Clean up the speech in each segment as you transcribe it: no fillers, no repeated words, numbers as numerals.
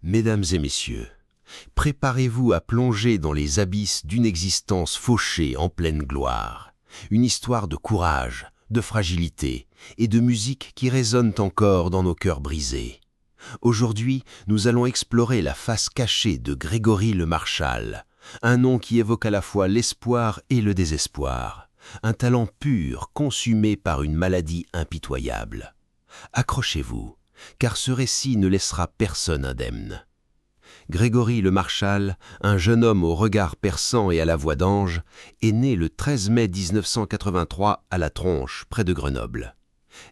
Mesdames et messieurs, préparez-vous à plonger dans les abysses d'une existence fauchée en pleine gloire. Une histoire de courage, de fragilité et de musique qui résonnent encore dans nos cœurs brisés. Aujourd'hui, nous allons explorer la face cachée de Grégory Le Marchal, un nom qui évoque à la fois l'espoir et le désespoir, un talent pur consumé par une maladie impitoyable. Accrochez-vous, car ce récit ne laissera personne indemne. Grégory Le Marchal, un jeune homme au regard perçant et à la voix d'ange, est né le 13 mai 1983 à La Tronche, près de Grenoble.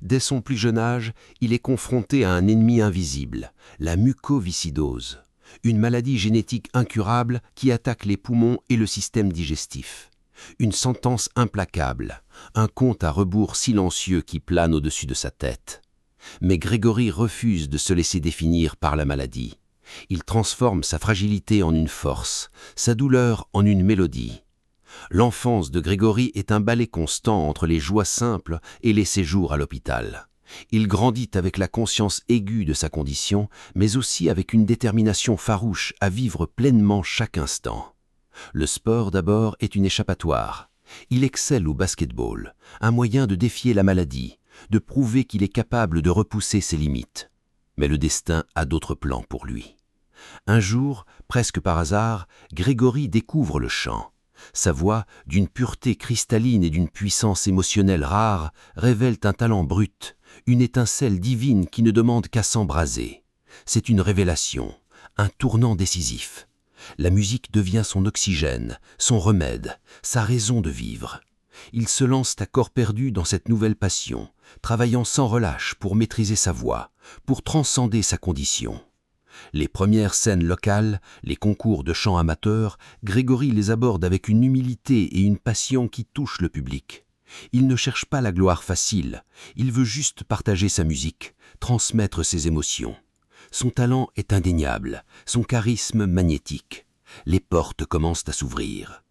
Dès son plus jeune âge, il est confronté à un ennemi invisible, la mucoviscidose, une maladie génétique incurable qui attaque les poumons et le système digestif. Une sentence implacable, un compte à rebours silencieux qui plane au-dessus de sa tête. Mais Grégory refuse de se laisser définir par la maladie. Il transforme sa fragilité en une force, sa douleur en une mélodie. L'enfance de Grégory est un ballet constant entre les joies simples et les séjours à l'hôpital. Il grandit avec la conscience aiguë de sa condition, mais aussi avec une détermination farouche à vivre pleinement chaque instant. Le sport d'abord est une échappatoire. Il excelle au basket-ball, un moyen de défier la maladie, de prouver qu'il est capable de repousser ses limites. Mais le destin a d'autres plans pour lui. Un jour, presque par hasard, Grégory découvre le chant. Sa voix, d'une pureté cristalline et d'une puissance émotionnelle rare, révèle un talent brut, une étincelle divine qui ne demande qu'à s'embraser. C'est une révélation, un tournant décisif. La musique devient son oxygène, son remède, sa raison de vivre. Il se lance à corps perdu dans cette nouvelle passion, travaillant sans relâche pour maîtriser sa voix, pour transcender sa condition. Les premières scènes locales, les concours de chant amateur, Grégory les aborde avec une humilité et une passion qui touchent le public. Il ne cherche pas la gloire facile, il veut juste partager sa musique, transmettre ses émotions. Son talent est indéniable, son charisme magnétique. Les portes commencent à s'ouvrir.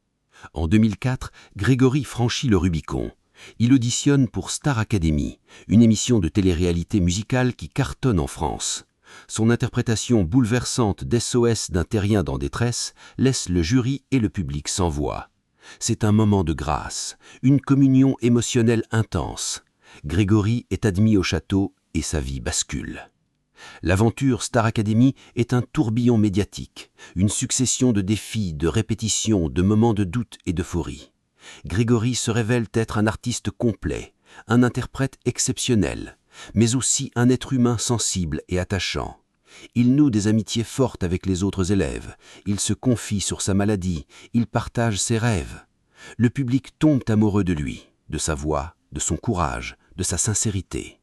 En 2004, Grégory franchit le Rubicon. Il auditionne pour Star Academy, une émission de télé-réalité musicale qui cartonne en France. Son interprétation bouleversante d'SOS d'un terrien en détresse laisse le jury et le public sans voix. C'est un moment de grâce, une communion émotionnelle intense. Grégory est admis au château et sa vie bascule. L'aventure Star Academy est un tourbillon médiatique, une succession de défis, de répétitions, de moments de doute et d'euphorie. Grégory se révèle être un artiste complet, un interprète exceptionnel, mais aussi un être humain sensible et attachant. Il noue des amitiés fortes avec les autres élèves, il se confie sur sa maladie, il partage ses rêves. Le public tombe amoureux de lui, de sa voix, de son courage, de sa sincérité.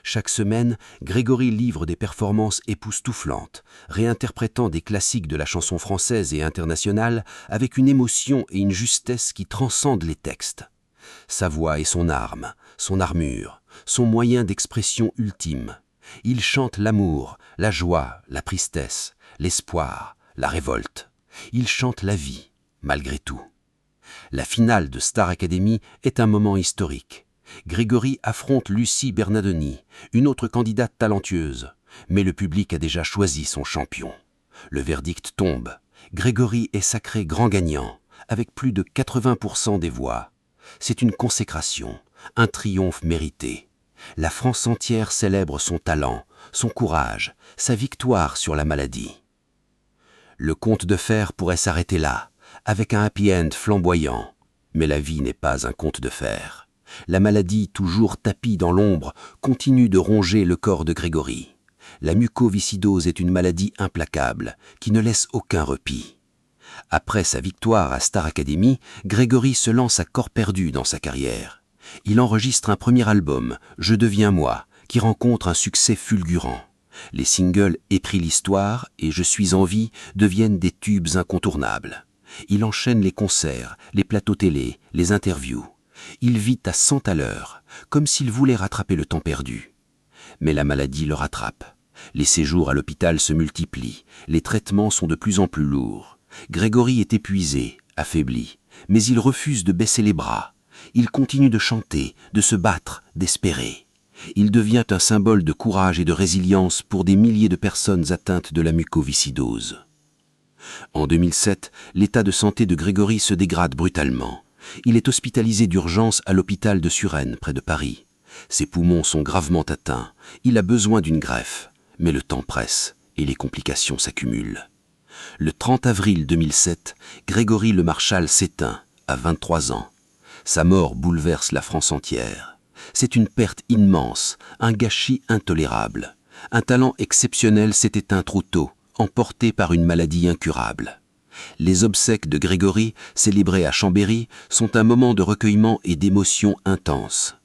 Chaque semaine, Grégory livre des performances époustouflantes, réinterprétant des classiques de la chanson française et internationale avec une émotion et une justesse qui transcendent les textes. Sa voix est son arme, son armure, son moyen d'expression ultime. Il chante l'amour, la joie, la tristesse, l'espoir, la révolte. Il chante la vie, malgré tout. La finale de Star Academy est un moment historique. Grégory affronte Lucie Bernardoni, une autre candidate talentueuse. Mais le public a déjà choisi son champion. Le verdict tombe. Grégory est sacré grand gagnant, avec plus de 80% des voix. C'est une consécration, un triomphe mérité. La France entière célèbre son talent, son courage, sa victoire sur la maladie. Le conte de fer pourrait s'arrêter là, avec un happy end flamboyant. Mais la vie n'est pas un conte de fer. La maladie, toujours tapie dans l'ombre, continue de ronger le corps de Grégory. La mucoviscidose est une maladie implacable, qui ne laisse aucun repos. Après sa victoire à Star Academy, Grégory se lance à corps perdu dans sa carrière. Il enregistre un premier album, Je deviens moi, qui rencontre un succès fulgurant. Les singles Épris l'histoire et Je suis en vie deviennent des tubes incontournables. Il enchaîne les concerts, les plateaux télé, les interviews. Il vit à 100 à l'heure, comme s'il voulait rattraper le temps perdu. Mais la maladie le rattrape. Les séjours à l'hôpital se multiplient, les traitements sont de plus en plus lourds. Grégory est épuisé, affaibli, mais il refuse de baisser les bras. Il continue de chanter, de se battre, d'espérer. Il devient un symbole de courage et de résilience pour des milliers de personnes atteintes de la mucoviscidose. En 2007, l'état de santé de Grégory se dégrade brutalement. Il est hospitalisé d'urgence à l'hôpital de Suresnes, près de Paris. Ses poumons sont gravement atteints. Il a besoin d'une greffe. Mais le temps presse et les complications s'accumulent. Le 30 avril 2007, Grégory Le Marchal s'éteint, à 23 ans. Sa mort bouleverse la France entière. C'est une perte immense, un gâchis intolérable. Un talent exceptionnel s'est éteint trop tôt, emporté par une maladie incurable. Les obsèques de Grégory, célébrées à Chambéry, sont un moment de recueillement et d'émotion intense.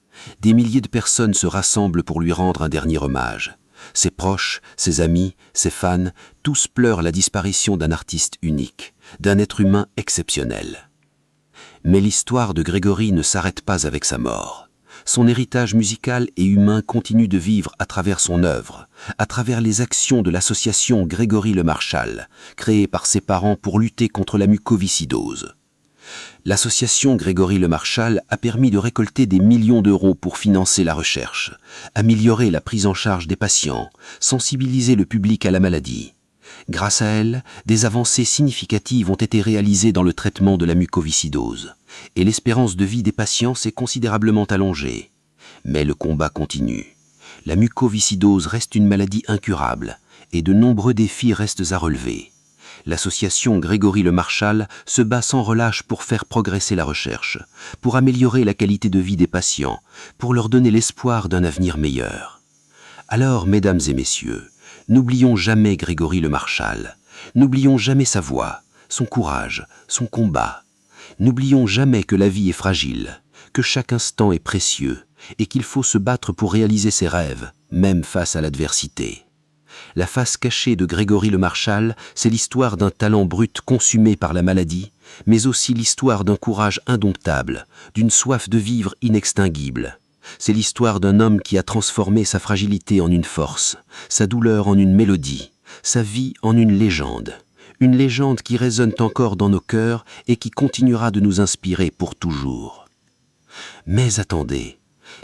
Des milliers de personnes se rassemblent pour lui rendre un dernier hommage. Ses proches, ses amis, ses fans, tous pleurent la disparition d'un artiste unique, d'un être humain exceptionnel. Mais l'histoire de Grégory ne s'arrête pas avec sa mort. Son héritage musical et humain continue de vivre à travers son œuvre, à travers les actions de l'association Grégory Le Marchal, créée par ses parents pour lutter contre la mucoviscidose. L'association Grégory Le Marchal a permis de récolter des millions d'euros pour financer la recherche, améliorer la prise en charge des patients, sensibiliser le public à la maladie. Grâce à elle, des avancées significatives ont été réalisées dans le traitement de la mucoviscidose, et l'espérance de vie des patients s'est considérablement allongée. Mais le combat continue. La mucoviscidose reste une maladie incurable, et de nombreux défis restent à relever. L'association Grégory Le Marchal se bat sans relâche pour faire progresser la recherche, pour améliorer la qualité de vie des patients, pour leur donner l'espoir d'un avenir meilleur. Alors, mesdames et messieurs, n'oublions jamais Grégory Le Marchal, n'oublions jamais sa voix, son courage, son combat. N'oublions jamais que la vie est fragile, que chaque instant est précieux et qu'il faut se battre pour réaliser ses rêves, même face à l'adversité. La face cachée de Grégory Le Marchal, c'est l'histoire d'un talent brut consumé par la maladie, mais aussi l'histoire d'un courage indomptable, d'une soif de vivre inextinguible. C'est l'histoire d'un homme qui a transformé sa fragilité en une force, sa douleur en une mélodie, sa vie en une légende qui résonne encore dans nos cœurs et qui continuera de nous inspirer pour toujours. Mais attendez,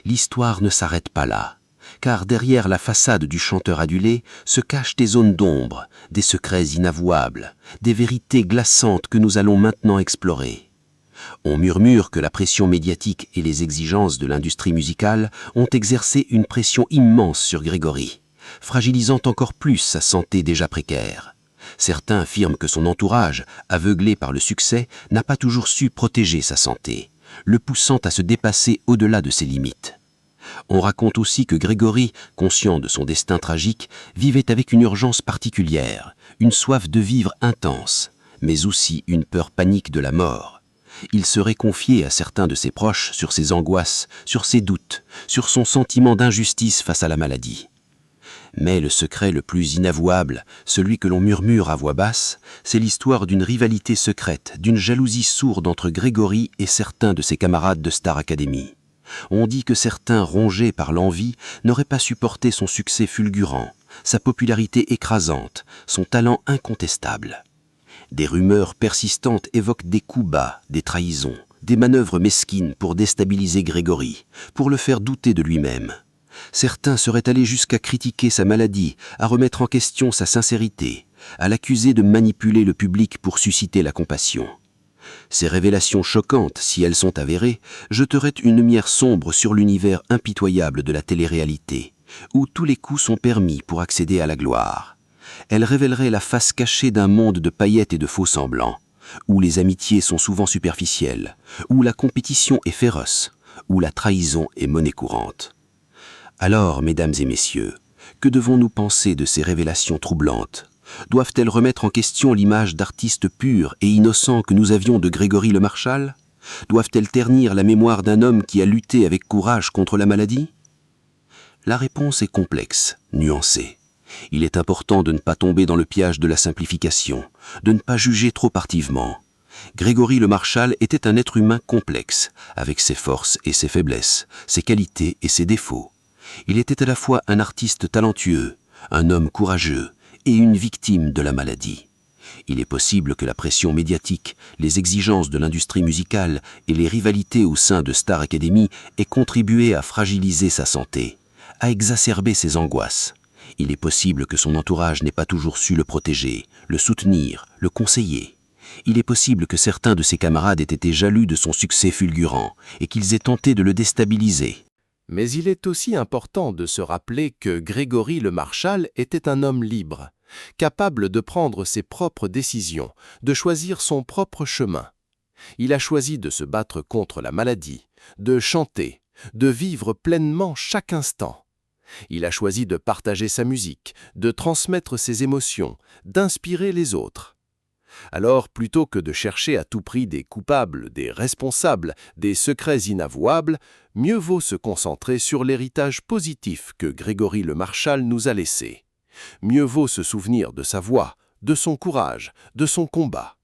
l'histoire ne s'arrête pas là, car derrière la façade du chanteur adulé se cachent des zones d'ombre, des secrets inavouables, des vérités glaçantes que nous allons maintenant explorer. On murmure que la pression médiatique et les exigences de l'industrie musicale ont exercé une pression immense sur Grégory, fragilisant encore plus sa santé déjà précaire. Certains affirment que son entourage, aveuglé par le succès, n'a pas toujours su protéger sa santé, le poussant à se dépasser au-delà de ses limites. On raconte aussi que Grégory, conscient de son destin tragique, vivait avec une urgence particulière, une soif de vivre intense, mais aussi une peur panique de la mort. Il serait confié à certains de ses proches sur ses angoisses, sur ses doutes, sur son sentiment d'injustice face à la maladie. Mais le secret le plus inavouable, celui que l'on murmure à voix basse, c'est l'histoire d'une rivalité secrète, d'une jalousie sourde entre Grégory et certains de ses camarades de Star Academy. On dit que certains, rongés par l'envie, n'auraient pas supporté son succès fulgurant, sa popularité écrasante, son talent incontestable. Des rumeurs persistantes évoquent des coups bas, des trahisons, des manœuvres mesquines pour déstabiliser Grégory, pour le faire douter de lui-même. Certains seraient allés jusqu'à critiquer sa maladie, à remettre en question sa sincérité, à l'accuser de manipuler le public pour susciter la compassion. Ces révélations choquantes, si elles sont avérées, jetteraient une lumière sombre sur l'univers impitoyable de la télé-réalité, où tous les coups sont permis pour accéder à la gloire. Elles révéleraient la face cachée d'un monde de paillettes et de faux-semblants, où les amitiés sont souvent superficielles, où la compétition est féroce, où la trahison est monnaie courante. Alors, mesdames et messieurs, que devons-nous penser de ces révélations troublantes? Doivent-elles remettre en question l'image d'artiste pur et innocent que nous avions de Grégory Le Marchal? Doivent-elles ternir la mémoire d'un homme qui a lutté avec courage contre la maladie? La réponse est complexe, nuancée. Il est important de ne pas tomber dans le piège de la simplification, de ne pas juger trop hâtivement. Grégory Le Marchal était un être humain complexe, avec ses forces et ses faiblesses, ses qualités et ses défauts. Il était à la fois un artiste talentueux, un homme courageux et une victime de la maladie. Il est possible que la pression médiatique, les exigences de l'industrie musicale et les rivalités au sein de Star Academy aient contribué à fragiliser sa santé, a exacerbé ses angoisses. Il est possible que son entourage n'ait pas toujours su le protéger, le soutenir, le conseiller. Il est possible que certains de ses camarades aient été jaloux de son succès fulgurant et qu'ils aient tenté de le déstabiliser. Mais il est aussi important de se rappeler que Grégory le Marchal était un homme libre, capable de prendre ses propres décisions, de choisir son propre chemin. Il a choisi de se battre contre la maladie, de chanter, de vivre pleinement chaque instant. Il a choisi de partager sa musique, de transmettre ses émotions, d'inspirer les autres. Alors, plutôt que de chercher à tout prix des coupables, des responsables, des secrets inavouables, mieux vaut se concentrer sur l'héritage positif que Grégory le Marchal nous a laissé. Mieux vaut se souvenir de sa voix, de son courage, de son combat.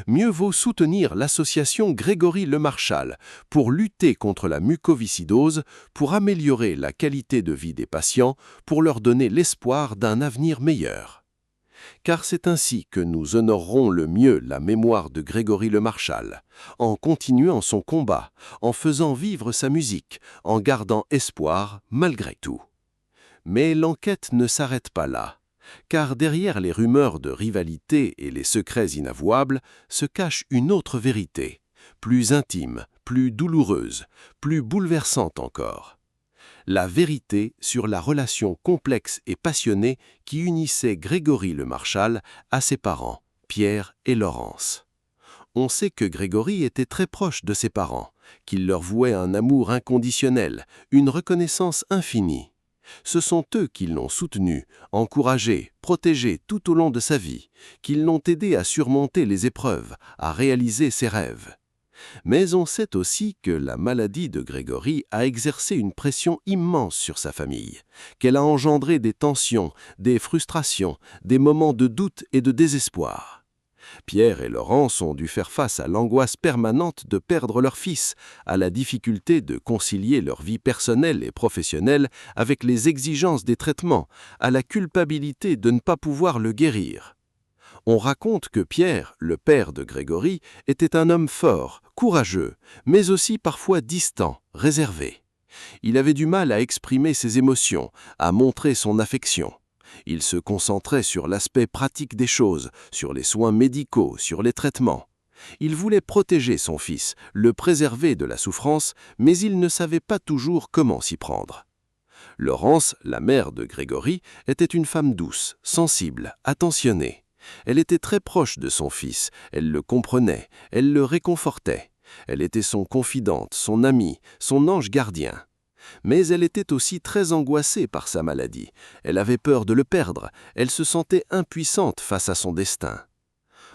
Mieux vaut soutenir l'association Grégory le Marchal pour lutter contre la mucoviscidose, pour améliorer la qualité de vie des patients, pour leur donner l'espoir d'un avenir meilleur. Car c'est ainsi que nous honorerons le mieux la mémoire de Grégory le Marchal, en continuant son combat, en faisant vivre sa musique, en gardant espoir malgré tout. Mais l'enquête ne s'arrête pas là, car derrière les rumeurs de rivalité et les secrets inavouables se cache une autre vérité, plus intime, plus douloureuse, plus bouleversante encore. La vérité sur la relation complexe et passionnée qui unissait Grégory le Marchal à ses parents, Pierre et Laurence. On sait que Grégory était très proche de ses parents, qu'il leur vouait un amour inconditionnel, une reconnaissance infinie. Ce sont eux qui l'ont soutenu, encouragé, protégé tout au long de sa vie, qui l'ont aidé à surmonter les épreuves, à réaliser ses rêves. Mais on sait aussi que la maladie de Grégory a exercé une pression immense sur sa famille, qu'elle a engendré des tensions, des frustrations, des moments de doute et de désespoir. Pierre et Laurence ont dû faire face à l'angoisse permanente de perdre leur fils, à la difficulté de concilier leur vie personnelle et professionnelle avec les exigences des traitements, à la culpabilité de ne pas pouvoir le guérir. On raconte que Pierre, le père de Grégory, était un homme fort, courageux, mais aussi parfois distant, réservé. Il avait du mal à exprimer ses émotions, à montrer son affection. Il se concentrait sur l'aspect pratique des choses, sur les soins médicaux, sur les traitements. Il voulait protéger son fils, le préserver de la souffrance, mais il ne savait pas toujours comment s'y prendre. Laurence, la mère de Grégory, était une femme douce, sensible, attentionnée. Elle était très proche de son fils, elle le comprenait, elle le réconfortait. Elle était son confidente, son amie, son ange gardien. Mais elle était aussi très angoissée par sa maladie. Elle avait peur de le perdre, elle se sentait impuissante face à son destin.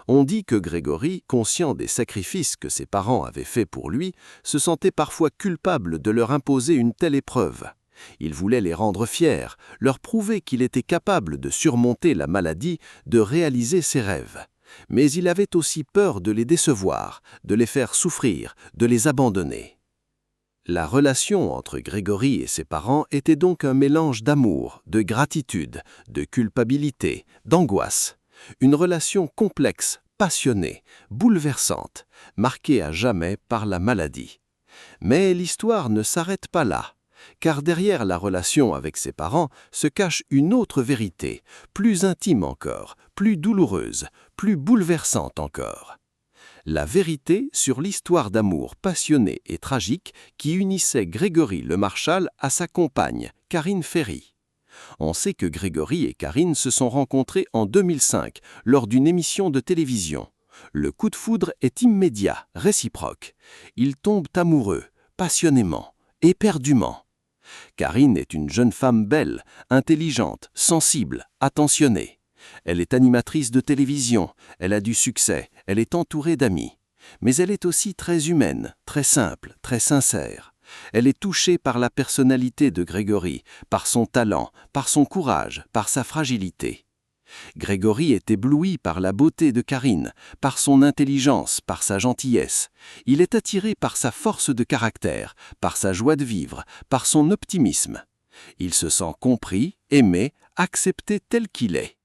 On dit que Grégory, conscient des sacrifices que ses parents avaient faits pour lui, se sentait parfois culpable de leur imposer une telle épreuve. Il voulait les rendre fiers, leur prouver qu'il était capable de surmonter la maladie, de réaliser ses rêves. Mais il avait aussi peur de les décevoir, de les faire souffrir, de les abandonner. La relation entre Grégory et ses parents était donc un mélange d'amour, de gratitude, de culpabilité, d'angoisse. Une relation complexe, passionnée, bouleversante, marquée à jamais par la maladie. Mais l'histoire ne s'arrête pas là, car derrière la relation avec ses parents se cache une autre vérité, plus intime encore, plus douloureuse, plus bouleversante encore. La vérité sur l'histoire d'amour passionnée et tragique qui unissait Grégory le Marchal à sa compagne, Karine Ferry. On sait que Grégory et Karine se sont rencontrés en 2005 lors d'une émission de télévision. Le coup de foudre est immédiat, réciproque. Ils tombent amoureux, passionnément, éperdument. Karine est une jeune femme belle, intelligente, sensible, attentionnée. Elle est animatrice de télévision, elle a du succès, elle est entourée d'amis. Mais elle est aussi très humaine, très simple, très sincère. Elle est touchée par la personnalité de Grégory, par son talent, par son courage, par sa fragilité. Grégory est ébloui par la beauté de Karine, par son intelligence, par sa gentillesse. Il est attiré par sa force de caractère, par sa joie de vivre, par son optimisme. Il se sent compris, aimé, accepté tel qu'il est.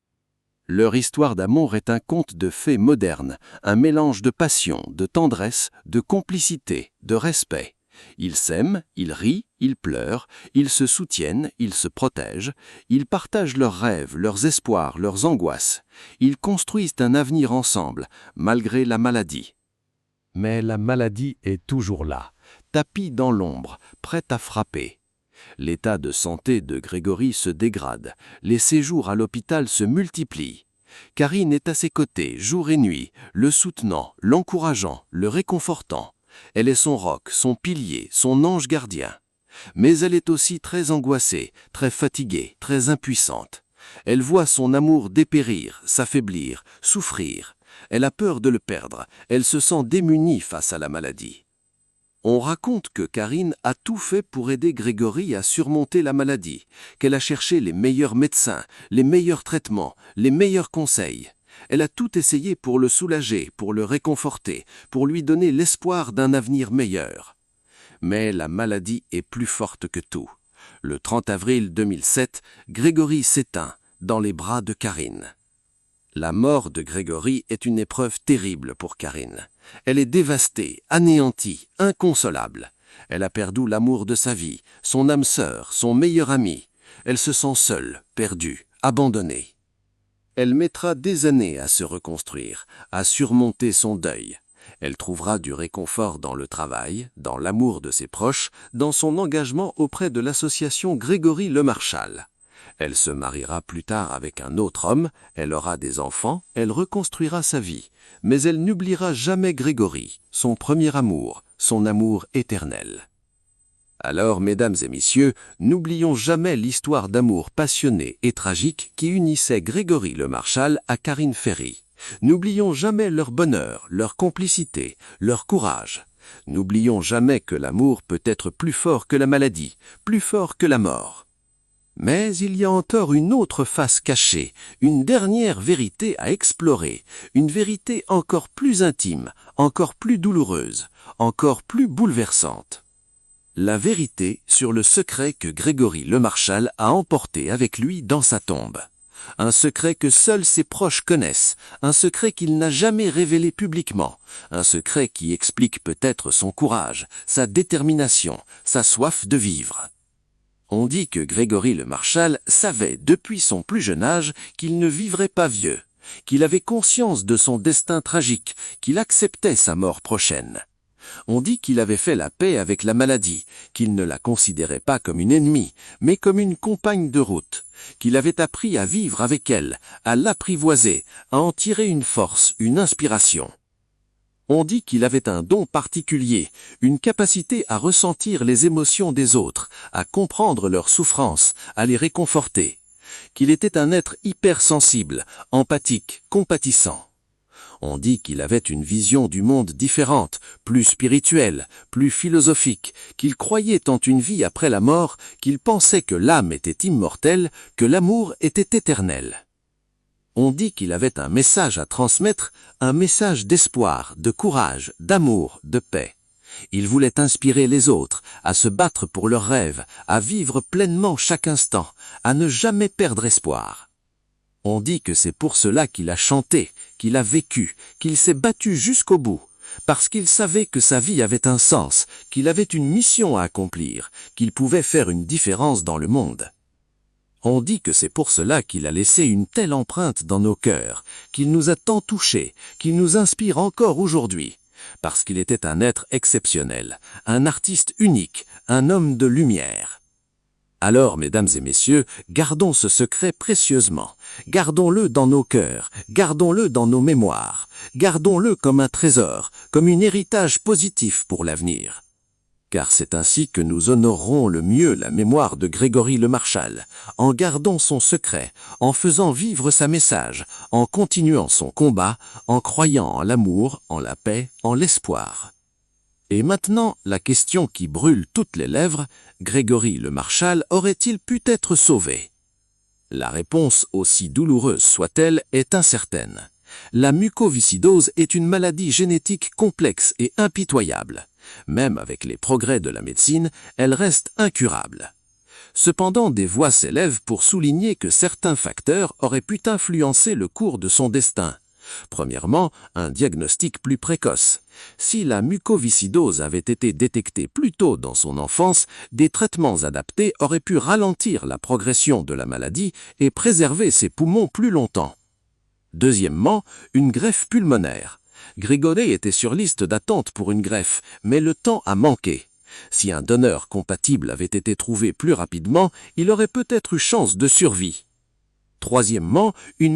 Leur histoire d'amour est un conte de fées moderne, un mélange de passion, de tendresse, de complicité, de respect. Ils s'aiment, ils rient, ils pleurent, ils se soutiennent, ils se protègent, ils partagent leurs rêves, leurs espoirs, leurs angoisses. Ils construisent un avenir ensemble, malgré la maladie. Mais la maladie est toujours là, tapie dans l'ombre, prête à frapper. L'état de santé de Grégory se dégrade, les séjours à l'hôpital se multiplient. Karine est à ses côtés, jour et nuit, le soutenant, l'encourageant, le réconfortant. Elle est son roc, son pilier, son ange gardien. Mais elle est aussi très angoissée, très fatiguée, très impuissante. Elle voit son amour dépérir, s'affaiblir, souffrir. Elle a peur de le perdre, elle se sent démunie face à la maladie. On raconte que Karine a tout fait pour aider Grégory à surmonter la maladie, qu'elle a cherché les meilleurs médecins, les meilleurs traitements, les meilleurs conseils. Elle a tout essayé pour le soulager, pour le réconforter, pour lui donner l'espoir d'un avenir meilleur. Mais la maladie est plus forte que tout. Le 30 avril 2007, Grégory s'éteint dans les bras de Karine. La mort de Grégory est une épreuve terrible pour Karine. Elle est dévastée, anéantie, inconsolable. Elle a perdu l'amour de sa vie, son âme sœur, son meilleur ami. Elle se sent seule, perdue, abandonnée. Elle mettra des années à se reconstruire, à surmonter son deuil. Elle trouvera du réconfort dans le travail, dans l'amour de ses proches, dans son engagement auprès de l'association Grégory Le Marchal. Elle se mariera plus tard avec un autre homme, elle aura des enfants, elle reconstruira sa vie. Mais elle n'oubliera jamais Grégory, son premier amour, son amour éternel. Alors, mesdames et messieurs, n'oublions jamais l'histoire d'amour passionné et tragique qui unissait Grégory Le Marchal à Karine Ferry. N'oublions jamais leur bonheur, leur complicité, leur courage. N'oublions jamais que l'amour peut être plus fort que la maladie, plus fort que la mort. Mais il y a encore une autre face cachée, une dernière vérité à explorer, une vérité encore plus intime, encore plus douloureuse, encore plus bouleversante. La vérité sur le secret que Grégory Le Marchal a emporté avec lui dans sa tombe. Un secret que seuls ses proches connaissent, un secret qu'il n'a jamais révélé publiquement, un secret qui explique peut-être son courage, sa détermination, sa soif de vivre. On dit que Grégory Le Marchal savait depuis son plus jeune âge qu'il ne vivrait pas vieux, qu'il avait conscience de son destin tragique, qu'il acceptait sa mort prochaine. On dit qu'il avait fait la paix avec la maladie, qu'il ne la considérait pas comme une ennemie, mais comme une compagne de route, qu'il avait appris à vivre avec elle, à l'apprivoiser, à en tirer une force, une inspiration. On dit qu'il avait un don particulier, une capacité à ressentir les émotions des autres, à comprendre leurs souffrances, à les réconforter, qu'il était un être hypersensible, empathique, compatissant. On dit qu'il avait une vision du monde différente, plus spirituelle, plus philosophique, qu'il croyait en une vie après la mort, qu'il pensait que l'âme était immortelle, que l'amour était éternel. On dit qu'il avait un message à transmettre, un message d'espoir, de courage, d'amour, de paix. Il voulait inspirer les autres, à se battre pour leurs rêves, à vivre pleinement chaque instant, à ne jamais perdre espoir. On dit que c'est pour cela qu'il a chanté, qu'il a vécu, qu'il s'est battu jusqu'au bout, parce qu'il savait que sa vie avait un sens, qu'il avait une mission à accomplir, qu'il pouvait faire une différence dans le monde. On dit que c'est pour cela qu'il a laissé une telle empreinte dans nos cœurs, qu'il nous a tant touchés, qu'il nous inspire encore aujourd'hui, parce qu'il était un être exceptionnel, un artiste unique, un homme de lumière. Alors, mesdames et messieurs, gardons ce secret précieusement, gardons-le dans nos cœurs, gardons-le dans nos mémoires, gardons-le comme un trésor, comme un héritage positif pour l'avenir. Car c'est ainsi que nous honorerons le mieux la mémoire de Grégory Le Marchal, en gardant son secret, en faisant vivre sa message, en continuant son combat, en croyant en l'amour, en la paix, en l'espoir. Et maintenant, la question qui brûle toutes les lèvres, Grégory Le Marchal aurait-il pu être sauvé? La réponse, aussi douloureuse soit-elle, est incertaine. La mucoviscidose est une maladie génétique complexe et impitoyable. Même avec les progrès de la médecine, elle reste incurable. Cependant, des voix s'élèvent pour souligner que certains facteurs auraient pu influencer le cours de son destin. Premièrement, un diagnostic plus précoce. Si la mucoviscidose avait été détectée plus tôt dans son enfance, des traitements adaptés auraient pu ralentir la progression de la maladie et préserver ses poumons plus longtemps. Deuxièmement, une greffe pulmonaire. Grégory était sur liste d'attente pour une greffe, mais le temps a manqué. Si un donneur compatible avait été trouvé plus rapidement, il aurait peut-être eu chance de survie. Troisièmement, une